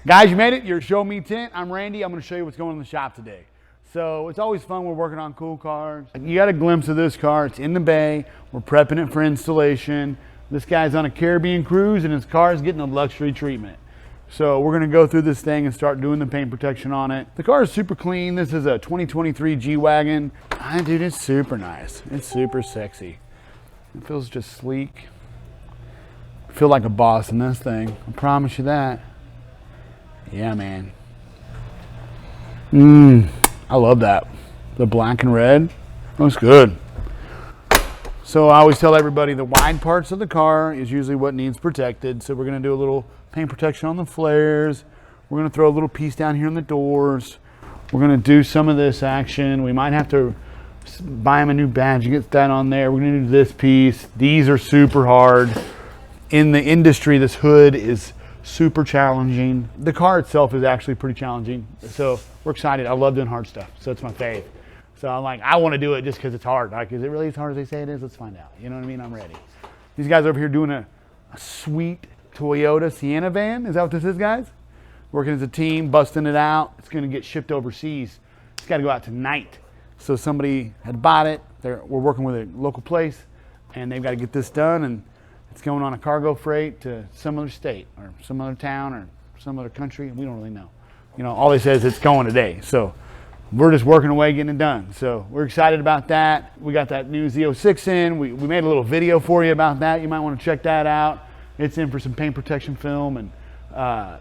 Guys, you made it. You're Show Me Tint. I'm Randy. I'm going to show you what's going on in the shop today. So it's always fun. We're working on cool cars. You got a glimpse of this car. It's in the bay. We're prepping it for installation. This guy's on a Caribbean cruise and his car is getting a luxury treatment. So we're going to go through this thing and start doing the paint protection on it. The car is super clean. This is a 2023 G Wagon. Dude, it's super nice. It's super sexy. It feels just sleek. I feel like a boss in this thing. I promise you that. Yeah, man. I love that. The black and red looks good. So I always tell everybody the wide parts of the car is usually what needs protected. So we're going to do a little paint protection on the flares. We're going to throw a little piece down here in the doors. We're going to do some of this action. We might have to buy him a new badge and get that on there. We're going to do this piece. These are super hard. In the industry, this hood is super challenging. The car itself is actually pretty challenging. So we're excited. I love doing hard stuff. So it's my fave. So I'm like, I want to do it just because it's hard. Like, is it really as hard as they say it is? Let's find out. You know what I mean? I'm ready. These guys over here doing a sweet Toyota Sienna van. Is that what this is, guys? Working as a team, busting it out. It's going to get shipped overseas. It's got to go out tonight. So somebody had bought it. We're working with a local place, and they've got to get this done. And it's going on a cargo freight to some other state or some other town or some other country. We don't really know. You know, all they say is it's going today. So we're just working away getting it done. So we're excited about that. We got that new Z06 in. We made a little video for you about that. You might want to check that out. It's in for some paint protection film, and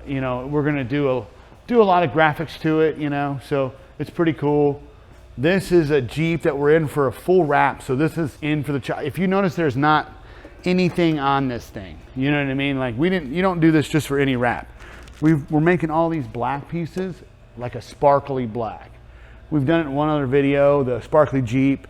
you know, we're going to do a lot of graphics to it. You know, so it's pretty cool. This is a Jeep that we're in for a full wrap. So this is in for the if you notice, there's not anything on this thing. You know what I mean? Like you don't do this just for any wrap. We're making all these black pieces like a sparkly black. We've done it in one other video, the sparkly Jeep.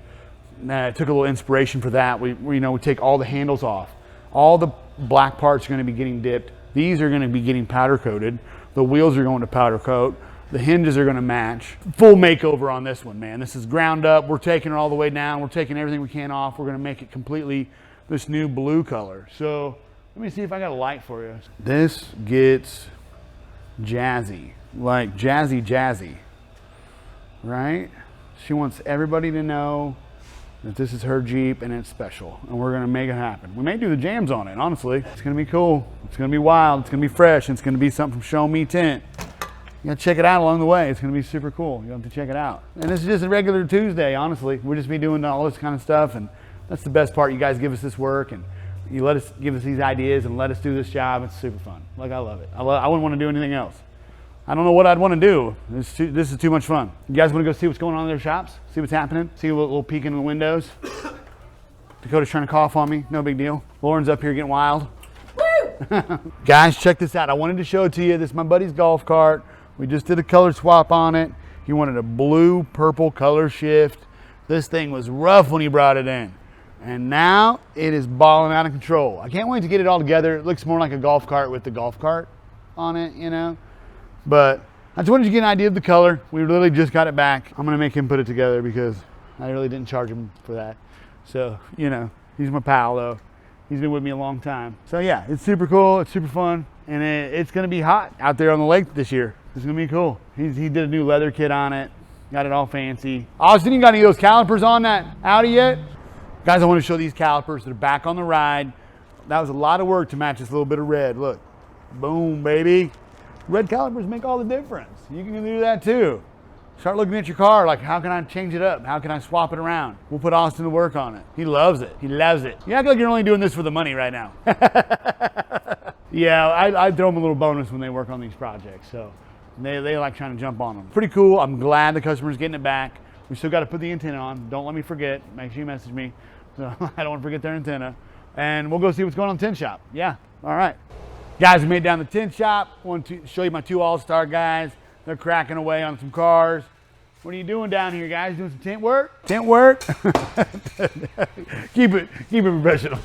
Took a little inspiration for that. We take all the handles off. All the black parts are going to be getting dipped. These are going to be getting powder coated. The wheels are going to powder coat. The hinges are going to match. Full makeover on this one, man. This is ground up. We're taking it all the way down. We're taking everything we can off. We're going to make it completely this new blue color. So let me see if I got a light for you. This gets jazzy, like jazzy, right? She wants everybody to know that this is her Jeep and it's special, and we're gonna make it happen. We may do the jams on it, honestly. It's gonna be cool. It's gonna be wild. It's gonna be fresh. And it's gonna be something from Show Me Tint. You gotta check it out along the way. It's gonna be super cool. You have to check it out. And this is just a regular Tuesday, honestly. We'll just be doing all this kind of stuff, and that's the best part. You guys give us this work, and you give us these ideas and let us do this job. It's super fun. Like, I love it. I wouldn't want to do anything else. I don't know what I'd want to do. This is too much fun. You guys want to go see what's going on in their shops? See what's happening? See a little peek in the windows? Dakota's trying to cough on me. No big deal. Lauren's up here getting wild. Woo! Guys, check this out. I wanted to show it to you. This is my buddy's golf cart. We just did a color swap on it. He wanted a blue-purple color shift. This thing was rough when he brought it in. And now it is balling out of control. I can't wait to get it all together. It looks more like a golf cart with the golf cart on it, you know. But I just wanted to get an idea of the color. We literally just got it back. I'm gonna make him put it together because I really didn't charge him for that. So, you know, he's my pal though. He's been with me a long time. So yeah, it's super cool, it's super fun. And it's gonna be hot out there on the lake this year. It's gonna be cool. He did a new leather kit on it. Got it all fancy. Austin, you got any of those calipers on that Audi yet? Guys, I want to show these calipers. They're back on the ride. That was a lot of work to match this little bit of red. Look, boom, baby. Red calipers make all the difference. You can do that too. Start looking at your car like, how can I change it up? How can I swap it around? We'll put Austin to work on it. He loves it. He loves it. You act like you're only doing this for the money right now. Yeah, I throw them a little bonus when they work on these projects. So they like trying to jump on them. Pretty cool. I'm glad the customer's getting it back. We still got to put the antenna on. Don't let me forget. Make sure you message me. So I don't want to forget their antenna. And we'll go see what's going on in the tint shop. Yeah, all right. Guys, we made it down the tint shop. Want to show you my two all-star guys. They're cracking away on some cars. What are you doing down here, guys? Doing some tint work? Tint work? keep it professional.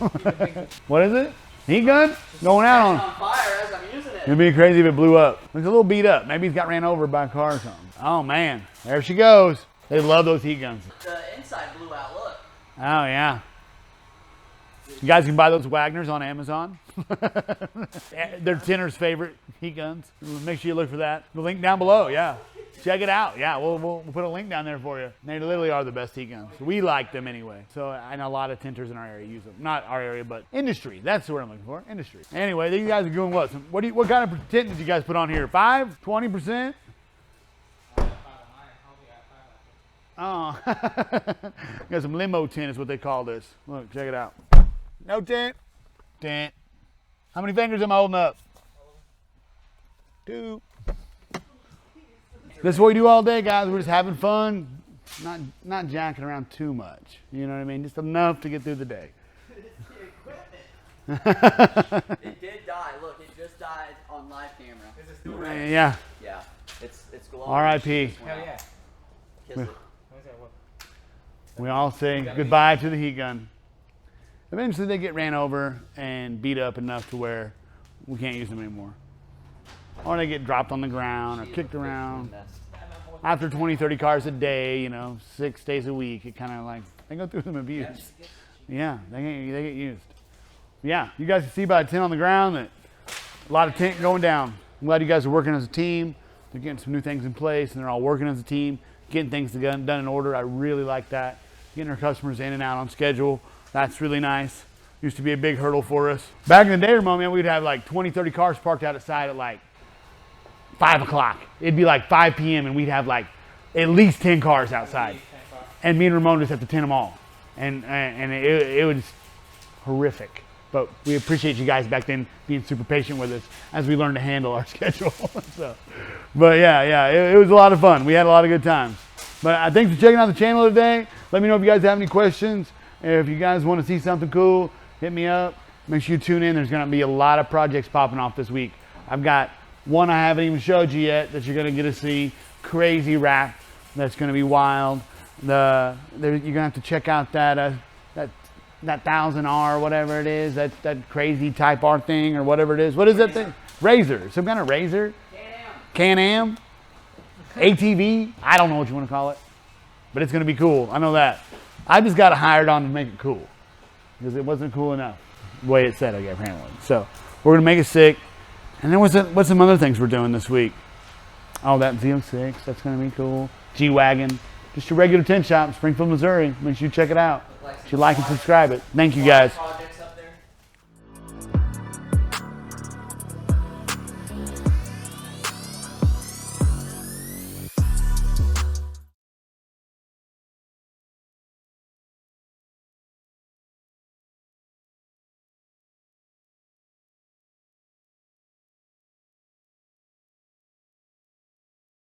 What is it? Heat gun? Going out on fire as I'm using it. It'd be crazy if it blew up. Looks a little beat up. Maybe he's got ran over by a car or something. Oh man, there she goes. They love those heat guns. The inside blew out, look. Oh yeah. Yeah. You guys can buy those Wagners on Amazon. They're Tinner's favorite heat guns. Make sure you look for that. The link down below, yeah. Check it out. Yeah, we'll put a link down there for you. They literally are the best heat guns. We like them anyway. So I know a lot of tinters in our area use them. Not our area, but industry. That's what I'm looking for. Industry. Anyway, you guys are doing what? What kind of tint did you guys put on here? 5? 20%? Oh, got some limo tint is what they call this. Look, check it out. No tint. Tint. How many fingers am I holding up? 2. This is what we do all day, guys. We're just having fun, not jacking around too much. You know what I mean? Just enough to get through the day. It did die. Look, it just died on live camera. Is it still red? Yeah. Yeah. It's glowing. R.I.P. Hell yeah. Kiss it. We all say goodbye to the heat gun. Eventually they get ran over and beat up enough to where we can't use them anymore. Or they get dropped on the ground or kicked around. After 20, 30 cars a day, you know, 6 days a week, it kind of like, they go through some abuse. Yeah, they get used. Yeah, you guys can see by the tint on the ground that a lot of tint going down. I'm glad you guys are working as a team. They're getting some new things in place and they're all working as a team, getting things done in order. I really like that. Getting our customers in and out on schedule. That's really nice. Used to be a big hurdle for us. Back in the day, Ramon, man, we'd have like 20, 30 cars parked outside at like 5 o'clock. It'd be like 5 p.m. and we'd have like at least 10 cars outside. And me and Ramon just have to tint them all. And it was horrific. But we appreciate you guys back then being super patient with us as we learned to handle our schedule. But yeah, it was a lot of fun. We had a lot of good times. But thanks for checking out the channel today. Let me know if you guys have any questions. If you guys want to see something cool, hit me up. Make sure you tune in. There's going to be a lot of projects popping off this week. I've got one I haven't even showed you yet that you're going to get to see. Crazy wrap. That's going to be wild. You're going to have to check out that 1000R, whatever it is. That crazy Type R thing or whatever it is. What is that thing? Razor. Some kind of razor? Can-Am. ATV. I don't know what you want to call it. But it's going to be cool. I know that. I just got hired on to make it cool. Because it wasn't cool enough. The way it said, okay, apparently. So we're going to make it sick. And then what's some other things we're doing this week? Oh, that Z06. That's going to be cool. G Wagon. Just your regular tint shop, Springfield, Missouri. Make sure you check it out. If you like and subscribe it. Thank you, guys.